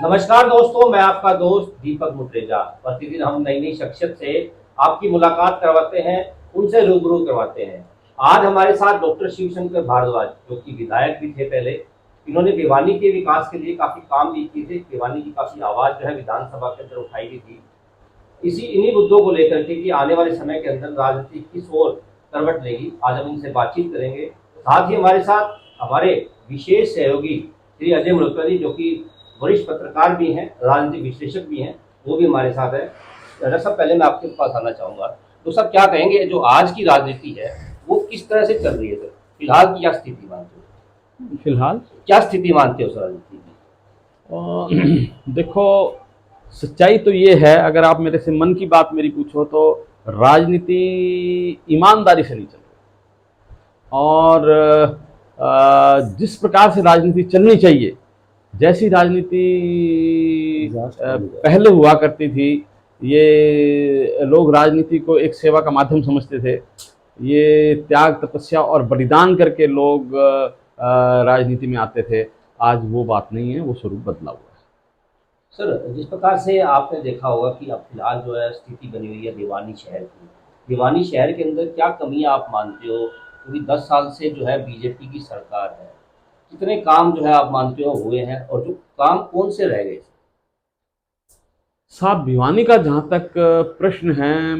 नमस्कार दोस्तों, मैं आपका दोस्त दीपक मुत्रेजा। प्रतिदिन हम नई नई शख्सियत से आपकी मुलाकात करवाते हैं, उनसे रूबरू करवाते हैं। आज हमारे साथ डॉक्टर शिवशंकर भारद्वाज, जो कि विधायक भी थे पहले। इन्होंने भिवानी के विकास के लिए काफ़ी काम भी किए थे। भिवानी की काफ़ी आवाज़ जो है विधानसभा के अंदर उठाई गई थी। इन्हीं मुद्दों को लेकर के कि आने वाले समय के अंदर राजनीति किस ओर करवट लेगी, आज हम इनसे बातचीत करेंगे। साथ ही हमारे साथ हमारे विशेष सहयोगी श्री अजय मल्होत्रा जी, जो कि वरिष्ठ पत्रकार भी हैं, राजनीतिक विश्लेषक भी हैं, वो भी हमारे साथ है। डॉक्टर साहब, पहले मैं आपके पास आना चाहूँगा। तो सब क्या कहेंगे, जो आज की राजनीति है वो किस तरह से चल रही है सर? फिलहाल की क्या स्थिति मानते हो? फिलहाल क्या स्थिति मानते हो सर राजनीति की? देखो, सच्चाई तो ये है, अगर आप मेरे से मन की बात मेरी पूछो तो राजनीति ईमानदारी से नहीं चल रही। और जिस प्रकार से राजनीति चलनी चाहिए, जैसी राजनीति पहले हुआ करती थी, ये लोग राजनीति को एक सेवा का माध्यम समझते थे। ये त्याग, तपस्या और बलिदान करके लोग राजनीति में आते थे। आज वो बात नहीं है, वो स्वरूप बदला हुआ है। सर, जिस प्रकार से आपने देखा होगा कि अब फिलहाल जो है स्थिति बनी हुई है भिवानी शहर की। भिवानी शहर के अंदर क्या कमियां आप मानते हो? क्योंकि 10 साल से जो है बीजेपी की सरकार है, कितने काम जो है आप मानते हो हुए हैं, और जो काम कौन से रह गए? साहब, भिवानी का जहाँ तक प्रश्न है,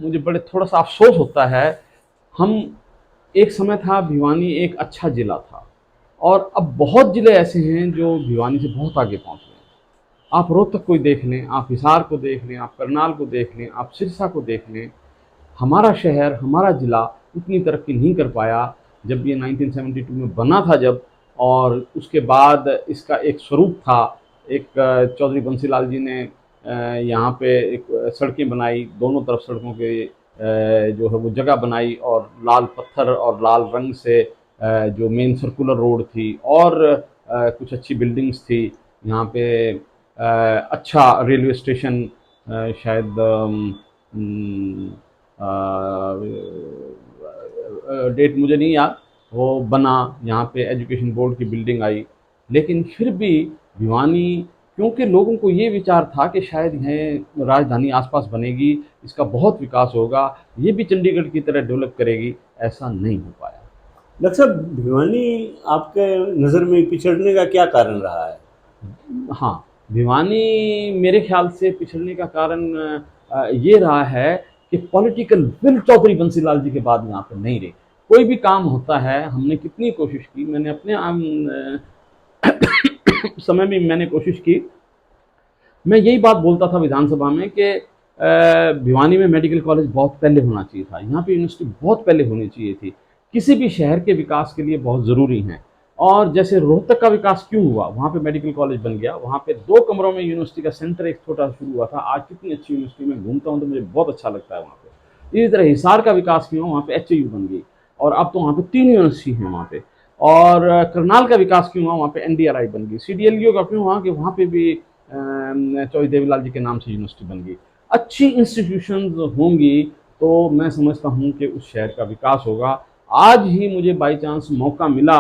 मुझे बड़े थोड़ा सा अफसोस होता है। हम एक समय था भिवानी एक अच्छा जिला था, और अब बहुत जिले ऐसे हैं जो भिवानी से बहुत आगे पहुँच गए हैं। आप रोहतक को देख लें, आप हिसार को देख लें, आप करनाल को देख लें, आप सिरसा को देख लें। हमारा शहर, हमारा ज़िला उतनी तरक्की नहीं कर पाया जब ये 1972 में बना था जब, और उसके बाद इसका एक स्वरूप था। एक चौधरी बंसीलाल जी ने यहाँ पे एक सड़कें बनाई, दोनों तरफ सड़कों के जो है वो जगह बनाई, और लाल पत्थर और लाल रंग से जो मेन सर्कुलर रोड थी, और कुछ अच्छी बिल्डिंग्स थी यहाँ पे। अच्छा रेलवे स्टेशन, शायद डेट मुझे नहीं याद, वो बना। यहाँ पे एजुकेशन बोर्ड की बिल्डिंग आई। लेकिन फिर भी भिवानी, क्योंकि लोगों को ये विचार था कि शायद यहाँ राजधानी आसपास बनेगी, इसका बहुत विकास होगा, ये भी चंडीगढ़ की तरह डेवलप करेगी, ऐसा नहीं हो पाया। डॉक्टर साहब, भिवानी आपके नज़र में पिछड़ने का क्या कारण रहा है? हाँ, भिवानी मेरे ख्याल से पिछड़ने का कारण ये रहा है कि पॉलिटिकल विल चौधरी बंसीलाल जी के बाद यहाँ पर नहीं रही। कोई भी काम होता है, हमने कितनी कोशिश की, मैंने अपने समय में मैंने कोशिश की। मैं यही बात बोलता था विधानसभा में कि भिवानी में मेडिकल कॉलेज बहुत पहले होना चाहिए था, यहाँ पे यूनिवर्सिटी बहुत पहले होनी चाहिए थी, किसी भी शहर के विकास के लिए बहुत ज़रूरी हैं। और जैसे रोहतक का विकास क्यों हुआ, वहाँ पे मेडिकल कॉलेज बन गया, वहाँ पे 2 कमरों में यूनिवर्सिटी का सेंटर एक छोटा शुरू हुआ था। आज कितनी अच्छी यूनिवर्सिटी में घूमता हूँ तो मुझे बहुत अच्छा लगता है वहाँ पे। इसी तरह हिसार का विकास क्यों हुआ, वहाँ पे HAU बन गई, और अब तो वहाँ पे 3 यूनिवर्सिटी हैं वहाँ पे। और करनाल का विकास क्यों हुआ, वहाँ पे NDRI बन गई। CDLU का क्यों हुआ कि वहाँ पे भी चौधरी देवीलाल जी के नाम से यूनिवर्सिटी बन गई। अच्छी इंस्टीट्यूशंस होंगी तो मैं समझता हूँ कि उस शहर का विकास होगा। आज ही मुझे बाई चांस मौका मिला,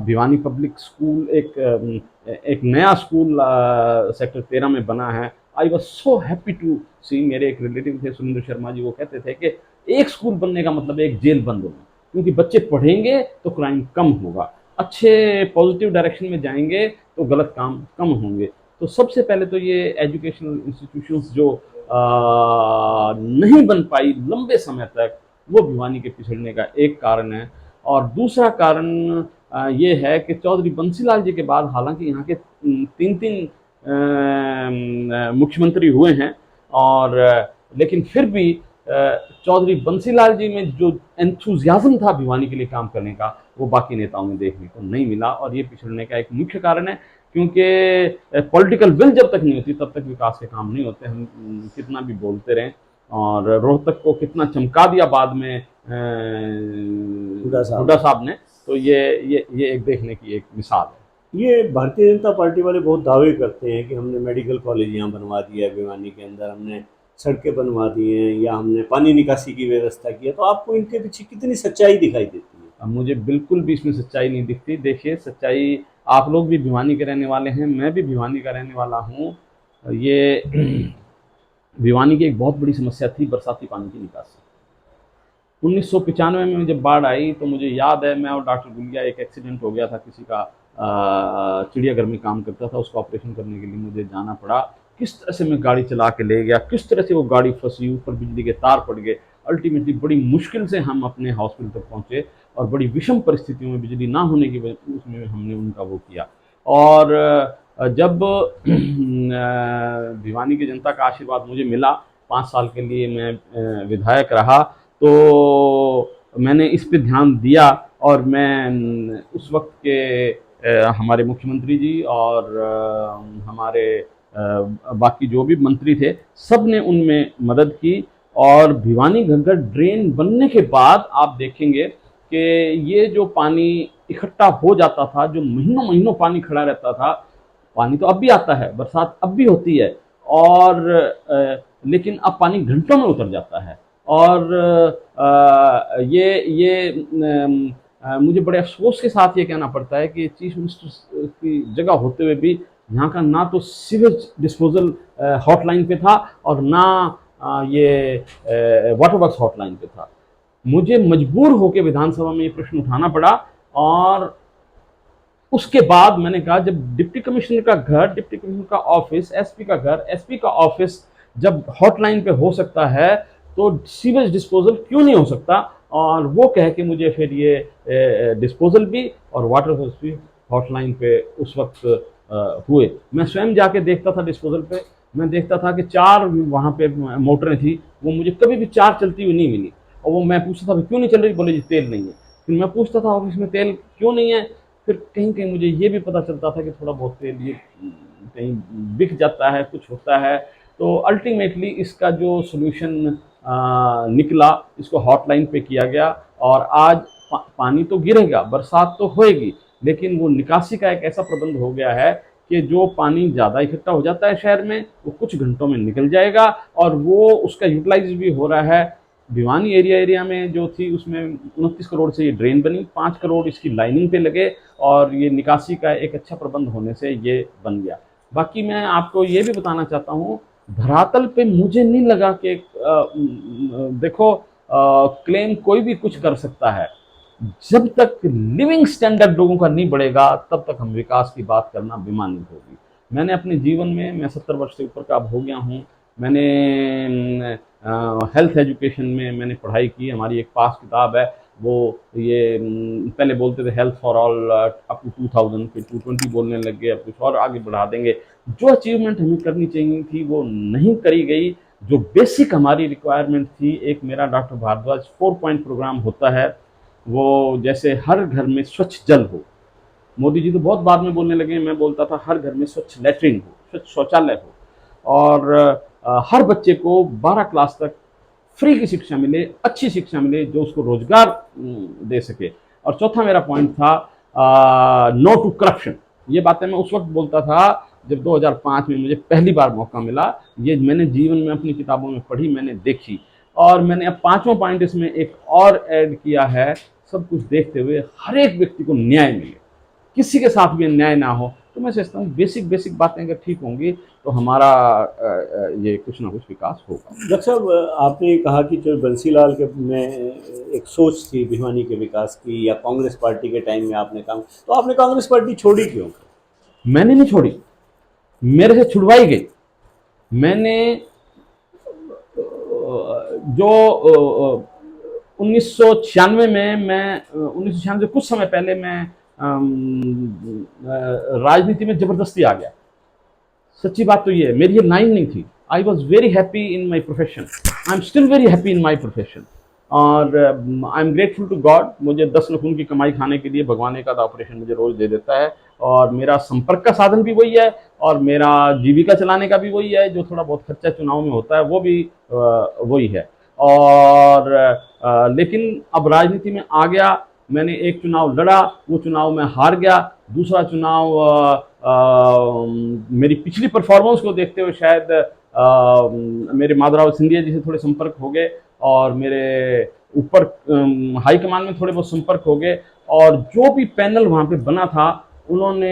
भिवानी पब्लिक स्कूल एक नया स्कूल सेक्टर 13 में बना है। I was so happy to see. मेरे एक रिलेटिव थे सुरेंद्र शर्मा जी, वो कहते थे कि एक स्कूल बनने का मतलब एक जेल बंद होना, क्योंकि बच्चे पढ़ेंगे तो क्राइम कम होगा, अच्छे पॉजिटिव डायरेक्शन में जाएंगे तो गलत काम कम होंगे। तो सबसे पहले तो ये एजुकेशनल इंस्टीट्यूशंस जो नहीं बन पाई लंबे समय तक, वो भिवानी के पिछड़ने का एक कारण है। और दूसरा कारण ये है कि चौधरी बंसीलाल जी के बाद, हालांकि यहाँ के 3 मुख्यमंत्री हुए हैं, और लेकिन फिर भी चौधरी बंसीलाल जी में जो एंथुजियाज्म था भिवानी के लिए काम करने का, वो बाकी नेताओं में देखने को नहीं मिला, और ये पिछड़ने का एक मुख्य कारण है। क्योंकि पॉलिटिकल विल जब तक नहीं होती तब तक विकास के काम नहीं होते। हम कितना भी बोलते रहें, और रोहतक को कितना चमका दिया बाद में हुड्डा साहब ने, तो ये एक देखने की एक मिसाल है। ये भारतीय जनता पार्टी वाले बहुत दावे करते हैं कि हमने मेडिकल कॉलेज यहाँ बनवा दिया है, भिवानी के अंदर हमने सड़कें बनवा दी हैं, या हमने पानी निकासी की व्यवस्था की है। तो आपको इनके पीछे कितनी सच्चाई दिखाई देती है? अब मुझे बिल्कुल भी इसमें सच्चाई नहीं दिखती। देखिए, सच्चाई आप लोग भी भिवानी के रहने वाले हैं, मैं भी भिवानी का रहने वाला हूँ। ये भिवानी की एक बहुत बड़ी समस्या थी बरसाती पानी की निकासी। 1995 में जब बाढ़ आई तो मुझे याद है, मैं और डॉक्टर गुलिया, एक एक्सीडेंट हो गया था किसी का, चिड़ियाघर में काम करता था, उसका ऑपरेशन करने के लिए मुझे जाना पड़ा। किस तरह से मैं गाड़ी चला के ले गया, किस तरह से वो गाड़ी फंसी, ऊपर बिजली के तार पड़ गए। अल्टीमेटली बड़ी मुश्किल से हम अपने हॉस्पिटल तक पहुंचे और बड़ी विषम परिस्थितियों में, बिजली ना होने की वजह उसमें हमने उनका वो किया। और जब भिवानी की जनता का आशीर्वाद मुझे मिला, 5 साल के लिए मैं विधायक रहा, तो मैंने इस पे ध्यान दिया और मैं उस वक्त के हमारे मुख्यमंत्री जी और हमारे बाकी जो भी मंत्री थे, सब ने उनमें मदद की। और भिवानी घग्गर ड्रेन बनने के बाद आप देखेंगे कि ये जो पानी इकट्ठा हो जाता था, जो महीनों महीनों पानी खड़ा रहता था, पानी तो अब भी आता है, बरसात अब भी होती है, और लेकिन अब पानी घंटों में उतर जाता है। और मुझे बड़े अफसोस के साथ ये कहना पड़ता है कि चीफ मिनिस्टर की जगह होते हुए भी यहाँ का ना तो सीवेज डिस्पोजल हॉटलाइन पे था और ना ये वाटर वर्क्स हॉटलाइन पे था। मुझे मजबूर होकर विधानसभा में ये प्रश्न उठाना पड़ा। और उसके बाद मैंने कहा, जब डिप्टी कमिश्नर का घर, डिप्टी कमिश्नर का ऑफिस, एसपी का घर, एसपी का ऑफिस जब हॉटलाइन पे हो सकता है तो सीवेज डिस्पोजल क्यों नहीं हो सकता। और वो कह के मुझे फिर ये डिस्पोजल भी और वाटर वर्क्स भी हॉटलाइन पे उस वक्त हुए। मैं स्वयं जाके देखता था डिस्पोजल पे, मैं देखता था कि 4 वहाँ पे मोटरें थी, वो मुझे कभी भी 4 चलती हुई नहीं मिली। और वो मैं पूछता था क्यों नहीं चल रही, बोले जी तेल नहीं है। फिर मैं पूछता था ऑफिस में तेल क्यों नहीं है, फिर कहीं कहीं मुझे ये भी पता चलता था कि थोड़ा बहुत तेल ये कहीं बिक जाता है, कुछ होता है। तो अल्टीमेटली इसका जो सोल्यूशन निकला, इसको हॉटलाइन पे किया गया। और आज पानी तो गिरेगा, बरसात तो होएगी, लेकिन वो निकासी का एक ऐसा प्रबंध हो गया है कि जो पानी ज़्यादा इकट्ठा हो जाता है शहर में, वो कुछ घंटों में निकल जाएगा और वो उसका यूटिलाइज भी हो रहा है। भिवानी एरिया में जो थी उसमें 29 करोड़ से ये ड्रेन बनी, 5 करोड़ इसकी लाइनिंग पे लगे और ये निकासी का एक अच्छा प्रबंध होने से ये बन गया। बाकी मैं आपको ये भी बताना चाहता हूँ, धरातल पे मुझे नहीं लगा कि देखो क्लेम कोई भी कुछ कर सकता है, जब तक लिविंग स्टैंडर्ड लोगों का नहीं बढ़ेगा तब तक हम विकास की बात करना बेमानी होगी। मैंने अपने जीवन में, मैं 70 वर्ष से ऊपर का अब हो गया हूँ, मैंने हेल्थ एजुकेशन में मैंने पढ़ाई की। हमारी एक पास किताब है, वो ये पहले बोलते थे health for all up to 2000, फिर 220 बोलने लग गए, अब कुछ और आगे बढ़ा देंगे। जो अचीवमेंट हमें करनी चाहिए थी वो नहीं करी गई। जो बेसिक हमारी रिक्वायरमेंट थी, एक मेरा डॉक्टर भारद्वाज 4 पॉइंट प्रोग्राम होता है, वो जैसे हर घर में स्वच्छ जल हो। मोदी जी तो बहुत बाद में बोलने लगे, मैं बोलता था हर घर में स्वच्छ लेटरिन हो, स्वच्छ शौचालय हो, और हर बच्चे को 12 क्लास तक फ्री की शिक्षा मिले, अच्छी शिक्षा मिले, जो उसको रोजगार दे सके। और चौथा मेरा पॉइंट था नो टू करप्शन। ये बातें मैं उस वक्त बोलता था जब 2005 में मुझे पहली बार मौका मिला। ये मैंने जीवन में अपनी किताबों में पढ़ी, मैंने देखी, और मैंने अब 5वां पॉइंट इसमें एक और ऐड किया है, सब कुछ देखते हुए हर एक व्यक्ति को न्याय मिले, किसी के साथ भी अन्याय ना हो। तो मैं सोचता हूँ बेसिक बातें अगर ठीक होंगी तो हमारा ये कुछ ना कुछ विकास होगा। डॉक्टर साहब, आपने कहा कि जो बंसीलाल के में एक सोच थी भिवानी के विकास की, या कांग्रेस पार्टी के टाइम में आपने काम, तो आपने कांग्रेस पार्टी छोड़ी क्यों? मैंने नहीं छोड़ी, मेरे से छुड़वाई गई। मैंने जो 1996 में, मैं 1996 कुछ समय पहले मैं राजनीति में जबरदस्ती आ गया। सच्ची बात तो ये है, मेरी ये लाइन नहीं थी। I was very happy in my profession, I am still very happy in my profession, और I am grateful to God. मुझे 10 लाख की कमाई खाने के लिए भगवान एक आधा ऑपरेशन मुझे रोज दे देता है, और मेरा संपर्क का साधन भी वही है, और मेरा जीविका चलाने का भी वही है। जो थोड़ा बहुत खर्चा चुनाव में होता है वो भी वही है। और लेकिन अब राजनीति में आ गया, मैंने एक चुनाव लड़ा, वो चुनाव में हार गया। दूसरा चुनाव मेरी पिछली परफॉर्मेंस को देखते हुए शायद मेरे माधवराव सिंधिया जी से थोड़े संपर्क हो गए, और मेरे ऊपर हाईकमान में थोड़े बहुत संपर्क हो गए, और जो भी पैनल वहाँ पे बना था उन्होंने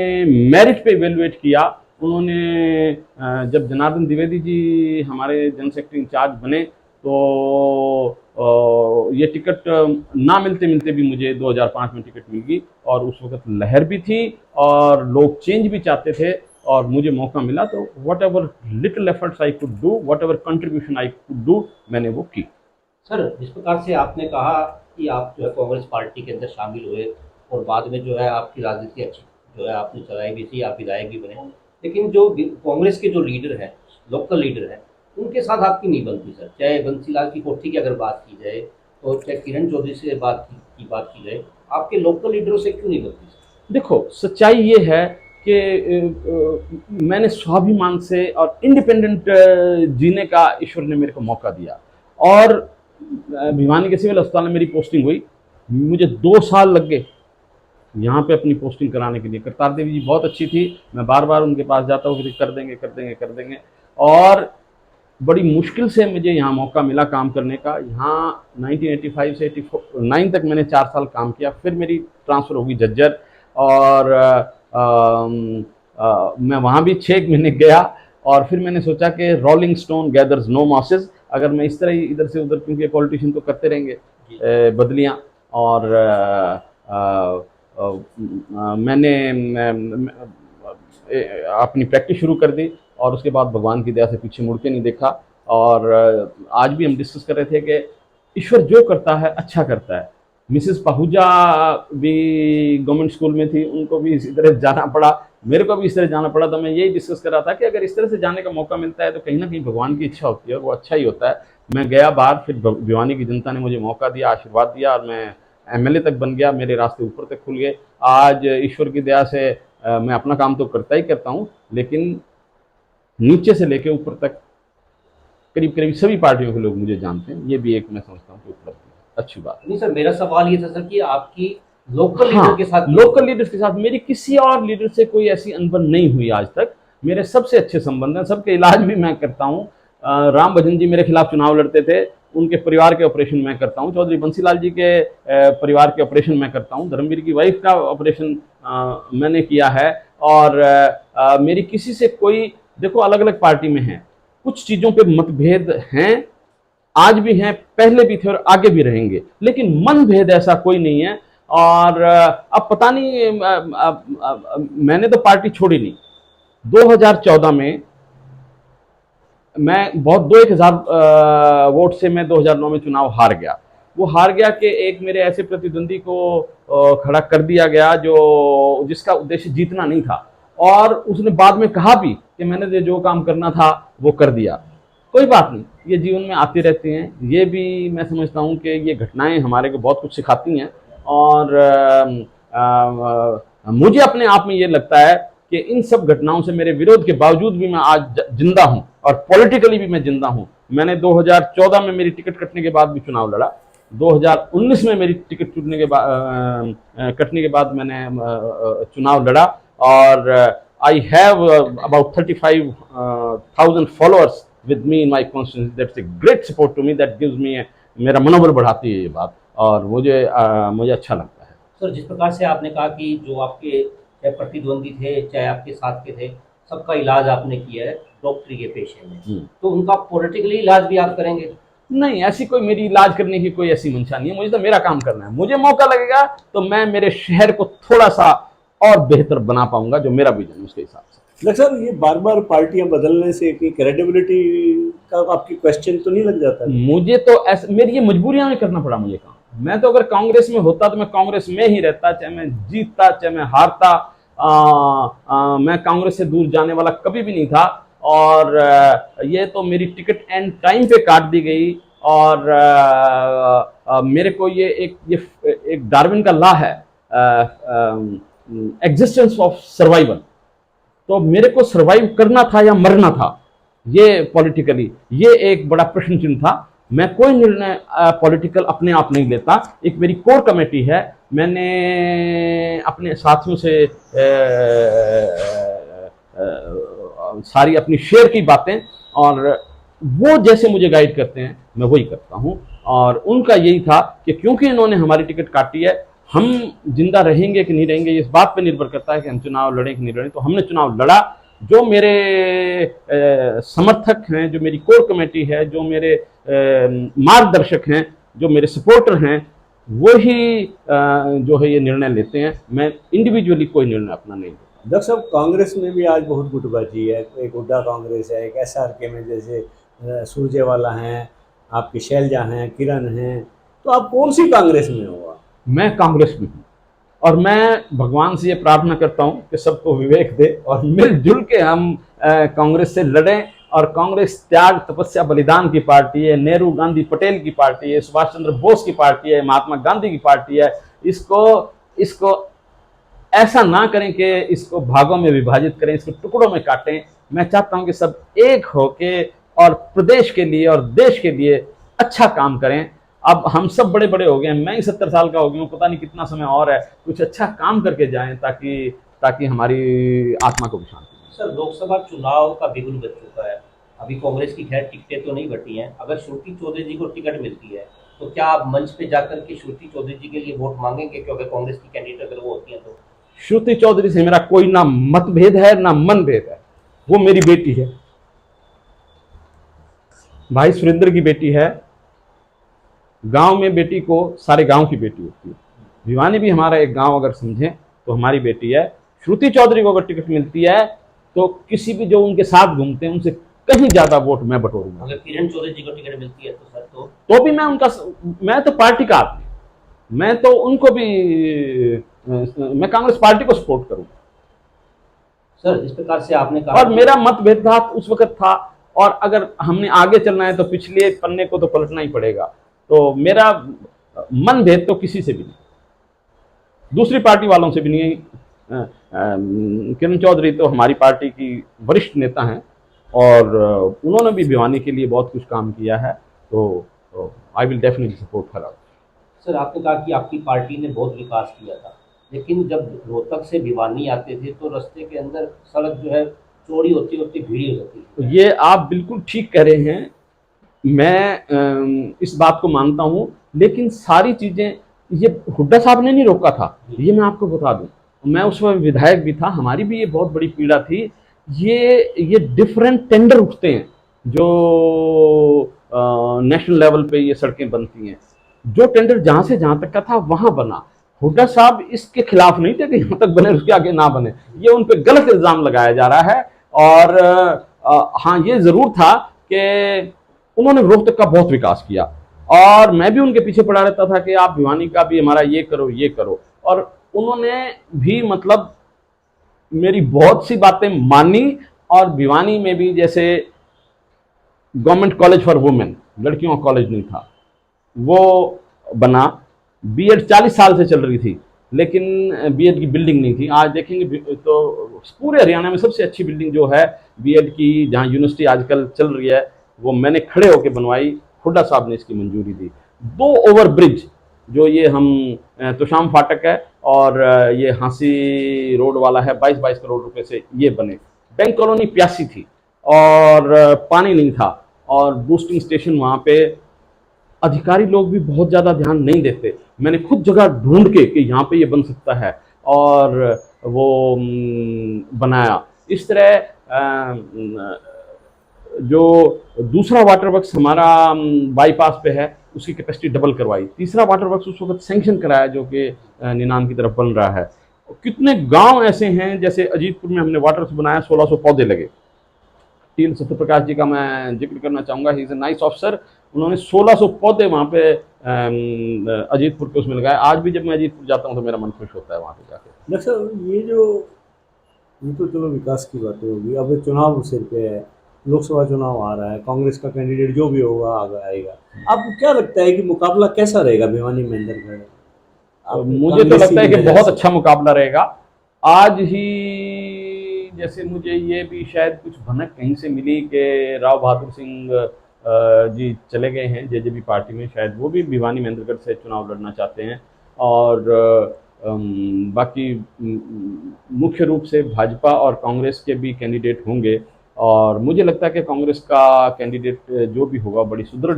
मेरिट पे इवेलुएट किया। उन्होंने जब जनार्दन द्विवेदी जी हमारे जनरल सेक्रेटरी इंचार्ज बने तो ये टिकट ना मिलते मिलते भी मुझे 2005 में टिकट मिल गई, और उस वक्त लहर भी थी और लोग चेंज भी चाहते थे और मुझे मौका मिला, तो what ever little efforts I could do, what ever contribution I could do, मैंने वो की। सर, जिस प्रकार से आपने कहा कि आप जो है कांग्रेस पार्टी के अंदर शामिल हुए और बाद में जो है आपकी राजनीति अच्छी जो है आपने चलाई भी थी, आप विधायक भी बने, लेकिन जो कांग्रेस के जो लीडर हैं, लोकल लीडर हैं, उनके साथ आपकी नहीं बनती सर। चाहे बंसीलाल की कोठी की अगर बात की जाए, तो चाहे किरण चौधरी से बात की जाए, आपके लोकल लीडरों से क्यों नहीं बनती सर? देखो, सच्चाई ये है कि मैंने स्वाभिमान से और इंडिपेंडेंट जीने का ईश्वर ने मेरे को मौका दिया, और भिवानी के सिविल अस्पताल में मेरी पोस्टिंग हुई। मुझे 2 साल लग गए यहाँ पे अपनी पोस्टिंग कराने के लिए। करतार देवी जी बहुत अच्छी थी, मैं बार बार उनके पास जाता हूँ कि कर देंगे कर देंगे कर देंगे, और बड़ी मुश्किल से मुझे यहाँ मौका मिला काम करने का। यहाँ 1985 से 89 तक मैंने 4 साल काम किया, फिर मेरी ट्रांसफ़र होगी झज्जर, और मैं वहाँ भी 6 महीने गया, और फिर मैंने सोचा कि rolling stone gathers no mosses, अगर मैं इस तरह ही इधर से उधर, क्योंकि पॉलिटिशियन तो करते रहेंगे बदलियाँ, और मैंने अपनी प्रैक्टिस शुरू कर दी, और उसके बाद भगवान की दया से पीछे मुड़ के नहीं देखा। और आज भी हम डिस्कस कर रहे थे कि ईश्वर जो करता है अच्छा करता है। मिसेस पाहुजा भी गवर्नमेंट स्कूल में थी, उनको भी इसी तरह जाना पड़ा, मेरे को भी इस तरह जाना पड़ा, तो मैं यही डिस्कस कर रहा था कि अगर इस तरह से जाने का मौका मिलता है तो कहीं ना कहीं भगवान की इच्छा होती है, वो अच्छा ही होता है। मैं गया बाहर, फिर भिवानी की जनता ने मुझे मौका दिया, आशीर्वाद दिया, और मैं एमएलए तक बन गया, मेरे रास्ते ऊपर तक खुल गए। आज ईश्वर की दया से मैं अपना काम तो करता ही करता हूँ, लेकिन नीचे से लेके ऊपर तक करीब करीब सभी पार्टियों के लोग मुझे जानते हैं। ये भी एक मैं समझता हूँ कि उपलब्धि अच्छी बात नहीं सर, मेरा सवाल ये था सर कि आपकी लोकल लीडर के साथ, लोकल लीडर्स के साथ मेरी किसी और लीडर से कोई ऐसी अनबन नहीं हुई आज तक। मेरे सबसे अच्छे संबंध हैं, सबके इलाज भी मैं करता हूँ। राम भजन जी मेरे खिलाफ चुनाव लड़ते थे, उनके परिवार के ऑपरेशन मैं करता हूँ। चौधरी बंसीलाल जी के परिवार के ऑपरेशन मैं करता हूँ। धर्मवीर की वाइफ का ऑपरेशन मैंने किया है। और मेरी किसी से कोई, देखो अलग अलग पार्टी में है, कुछ चीज़ों पे मतभेद हैं, आज भी हैं, पहले भी थे और आगे भी रहेंगे, लेकिन मनभेद ऐसा कोई नहीं है। और अब पता नहीं, मैंने तो पार्टी छोड़ी नहीं। 2014 में मैं बहुत 2-1 हज़ार वोट से मैं 2009 में चुनाव हार गया। वो हार गया कि एक मेरे ऐसे प्रतिद्वंदी को खड़ा कर दिया गया जो जिसका उद्देश्य जीतना नहीं था, और उसने बाद में कहा भी कि मैंने जो काम करना था वो कर दिया। कोई बात नहीं, ये जीवन में आती रहती हैं। ये भी मैं समझता हूँ कि ये घटनाएं हमारे को बहुत कुछ सिखाती हैं, और मुझे अपने आप में ये लगता है कि इन सब घटनाओं से मेरे विरोध के बावजूद भी मैं आज जिंदा हूं, और पॉलिटिकली भी मैं जिंदा हूं। मैंने 2014 में मेरी टिकट कटने के बाद भी चुनाव लड़ा, 2019 में मेरी टिकट कटने के बाद मैंने चुनाव लड़ा, और I have about 35,000 followers with me in my constituency. That's a great support to me, that gives me, मेरा मनोबल बढ़ाती है ये बात, और मुझे अच्छा लगता है। सर, जिस प्रकार से आपने कहा कि जो आपके चाहे प्रतिद्वंदी थे, चाहे आपके साथ के थे, सबका इलाज आपने किया है डॉक्टरी के पेशे में, तो उनका पॉलिटिकली इलाज भी आप करेंगे? नहीं, ऐसी कोई मेरी इलाज करने की कोई ऐसी मंशा नहीं है। मुझे तो मेरा काम करना है। मुझे मौका लगेगा तो मैं मेरे शहर को थोड़ा सा और बेहतर बना पाऊंगा, जो मेरा विजन है उसके हिसाब से। डॉक्टर साहब, ये बार बार पार्टियां बदलने से कि क्रेडिबिलिटी का आपकी क्वेश्चन तो नहीं लग जाता? मुझे तो ऐसा, मेरी ये मजबूरियां में करना पड़ा मुझे काम। मैं तो अगर कांग्रेस में होता तो मैं कांग्रेस में ही रहता, चाहे मैं जीतता चाहे मैं हारता। मैं कांग्रेस से दूर जाने वाला कभी भी नहीं था, और ये तो मेरी टिकट एंड टाइम पे काट दी गई, और मेरे को ये एक डार्विन का लॉ है, एग्जिस्टेंस ऑफ सर्वाइवल। तो मेरे को सर्वाइव करना था या मरना था, ये पॉलिटिकली ये एक बड़ा प्रश्न चिन्ह था। मैं कोई निर्णय पॉलिटिकल अपने आप नहीं लेता। एक मेरी कोर कमेटी है, मैंने अपने साथियों से सारी अपनी शेयर की बातें, और वो जैसे मुझे गाइड करते हैं मैं वही करता हूं। और उनका यही था कि क्योंकि इन्होंने हमारी टिकट काटी है, हम जिंदा रहेंगे कि नहीं रहेंगे इस बात पे निर्भर करता है कि हम चुनाव लड़ें कि नहीं लड़ें। तो हमने चुनाव लड़ा। जो मेरे समर्थक हैं, जो मेरी कोर कमेटी है, जो मेरे मार्गदर्शक हैं, जो मेरे सपोर्टर हैं, वही जो है ये निर्णय लेते हैं। मैं इंडिविजुअली कोई निर्णय अपना नहीं लेता। डॉक्टर साहब, कांग्रेस में भी आज बहुत गुटबाजी है। एक हुड्डा कांग्रेस है, एक SRK में जैसे सुरजेवाला हैं, आपकी शैलजा हैं, किरण हैं। तो आप कौन सी कांग्रेस में हो? मैं कांग्रेस में हूँ और मैं भगवान से ये प्रार्थना करता हूँ कि सबको विवेक दे और मिलजुल के हम कांग्रेस से लड़ें। और कांग्रेस त्याग, तपस्या, बलिदान की पार्टी है। नेहरू, गांधी, पटेल की पार्टी है। सुभाष चंद्र बोस की पार्टी है। महात्मा गांधी की पार्टी है। इसको ऐसा ना करें कि इसको भागों में विभाजित करें, इसको टुकड़ों में काटें। मैं चाहता हूं कि सब एक होके और प्रदेश के लिए और देश के लिए अच्छा काम करें। अब हम सब बड़े बड़े हो गए हैं, मैं ही 70 साल का हो गया हूँ, पता नहीं कितना समय और है। कुछ अच्छा काम करके जाएं ताकि हमारी आत्मा को भी शांति मिले। सर, लोकसभा चुनाव का बिगुल बज चुका है। अभी कांग्रेस की खैर टिकटें तो नहीं बटी हैं। अगर श्रुति चौधरी जी को टिकट मिलती है तो क्या आप मंच पे जाकर के श्रुति चौधरी जी के लिए वोट मांगेंगे, क्योंकि कांग्रेस की कैंडिडेट अगर वो होती है तो? श्रुति चौधरी से मेरा कोई ना मतभेद है ना मनभेद है। वो मेरी बेटी है, भाई सुरेंद्र की बेटी है। गांव में बेटी को सारे गांव की बेटी होती है। भिवानी भी हमारा एक गांव अगर समझें तो हमारी बेटी है। श्रुति चौधरी को अगर टिकट मिलती है तो किसी भी जो उनके साथ घूमते हैं उनसे कहीं ज्यादा वोट मैं बटोरूंगा। अगर किरण चौधरी जी को टिकट मिलती है तो सर तो भी मैं तो पार्टी का आदमी, मैं तो उनको भी मैं कांग्रेस पार्टी को सपोर्ट करूंगा। सर, जिस प्रकार से आपने कहा, और मेरा मतभेद था उस वक्त था, और अगर हमने आगे चलना है तो पिछले पन्ने को तो पलटना ही पड़ेगा। तो मेरा मनभेद तो किसी से भी नहीं, दूसरी पार्टी वालों से भी नहीं है। किरण चौधरी तो हमारी पार्टी की वरिष्ठ नेता हैं और उन्होंने भी भिवानी के लिए बहुत कुछ काम किया है। तो I will definitely support her. Sir, आपने कहा कि आपकी पार्टी ने बहुत विकास किया था, लेकिन जब रोहतक से भिवानी आते थे तो रास्ते के अंदर सड़क जो है चौड़ी होती होती भीड़ी हो जाती तो ये आप बिल्कुल ठीक कह रहे हैं, मैं इस बात को मानता हूं। लेकिन सारी चीजें ये हुड्डा साहब ने नहीं रोका था, ये मैं आपको बता दूं। मैं उस वक्त विधायक भी था, हमारी भी ये बहुत बड़ी पीड़ा थी। ये डिफरेंट टेंडर उठते हैं जो नेशनल लेवल पे ये सड़कें बनती हैं। जो टेंडर जहां से जहां तक का था वहां बना। हुड्डा साहब इसके खिलाफ नहीं थे कि यहाँ तक बने उसके आगे ना बने। ये उन पर गलत इल्जाम लगाया जा रहा है। और हाँ, ये जरूर था कि उन्होंने रोहतक का बहुत विकास किया और मैं भी उनके पीछे पड़ा रहता था कि आप भिवानी का भी हमारा ये करो ये करो। और उन्होंने भी मतलब मेरी बहुत सी बातें मानी। और भिवानी में भी जैसे गवर्नमेंट कॉलेज फॉर वुमेन, लड़कियों का कॉलेज नहीं था, वो बना। बीएड 40 साल से चल रही थी लेकिन बीएड की बिल्डिंग नहीं थी। आज देखेंगे तो पूरे हरियाणा में सबसे अच्छी बिल्डिंग जो है बीएड की, जहाँ यूनिवर्सिटी आजकल चल रही है, वो मैंने खड़े होकर बनवाई। हुड्डा साहब ने इसकी मंजूरी दी। 2 ओवर ब्रिज जो ये हम तुशाम फाटक है और ये हांसी रोड वाला है, 22-22 करोड़ रुपए से ये बने। बैंक कॉलोनी प्यासी थी और पानी नहीं था और बूस्टिंग स्टेशन वहाँ पे अधिकारी लोग भी बहुत ज़्यादा ध्यान नहीं देते। मैंने खुद जगह ढूंढ के कि यहाँ पे ये बन सकता है और वो बनाया। इस तरह जो दूसरा वाटर वर्क्स हमारा बाईपास पे है उसकी कैपेसिटी डबल करवाई। तीसरा वाटर वर्क्स उस वक्त सैंक्शन कराया जो कि निनान की तरफ बन रहा है। कितने गांव ऐसे हैं, जैसे अजीतपुर में हमने वाटर वर्क्स बनाया, 1600 पौधे लगे। टीएल सत्यप्रकाश जी का मैं जिक्र करना चाहूँगा, he is a nice officer. उन्होंने 1600 पौधे वहाँ पे अजीतपुर के उसमें लगाए। आज भी जब मैं अजीतपुर जाता हूँ तो मेरा मन खुश होता है वहाँ पे जाके। डॉक्टर साहब, ये तो चलो विकास की बातें होगी। अब चुनाव सिर पे है, लोकसभा चुनाव आ रहा है, कांग्रेस का कैंडिडेट जो भी होगा आगे आएगा। आपको क्या लगता है कि मुकाबला कैसा रहेगा भिवानी महेंद्रगढ़? मुझे तो लगता है कि बहुत अच्छा मुकाबला रहेगा। आज ही जैसे मुझे ये भी शायद कुछ भनक कहीं से मिली कि राव बहादुर सिंह जी चले गए हैं जेजेपी पार्टी में, शायद वो भी भिवानी महेंद्रगढ़ से चुनाव लड़ना चाहते हैं। और बाकी मुख्य रूप से भाजपा और कांग्रेस के भी कैंडिडेट होंगे। और मुझे लगता है कि कांग्रेस का कैंडिडेट जो भी होगा बड़ी सुदृढ़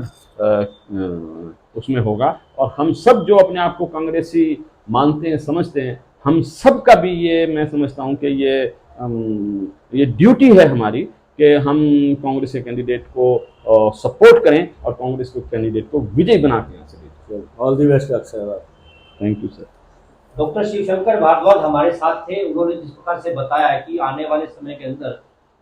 उसमें होगा। और हम सब जो अपने आप को कांग्रेसी मानते हैं, समझते हैं। हम सब का भी ये मैं समझता हूँ कि ये ड्यूटी है हमारी कि हम कांग्रेस के कैंडिडेट को सपोर्ट करें और कांग्रेस के कैंडिडेट को विजयी बना के यहाँ से भेजें। All the best Akshay. Thank you sir. Doctor Shivshankar Bhardwaj हमारे साथ थे। उन्होंने जिस प्रकार से बताया है कि आने वाले समय के अंदर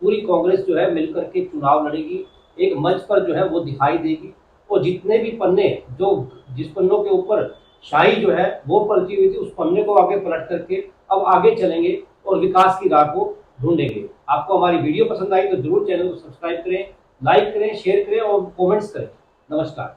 पूरी कांग्रेस जो है मिलकर के चुनाव लड़ेगी, एक मंच पर जो है वो दिखाई देगी, और जितने भी पन्ने जो जिस पन्नों के ऊपर शाही जो है वो पलटी हुई थी, उस पन्ने को आगे पलट करके अब आगे चलेंगे और विकास की राह को ढूंढेंगे। आपको हमारी वीडियो पसंद आई तो जरूर चैनल को सब्सक्राइब करें, लाइक करें, शेयर करें और कमेंट्स करें। नमस्कार।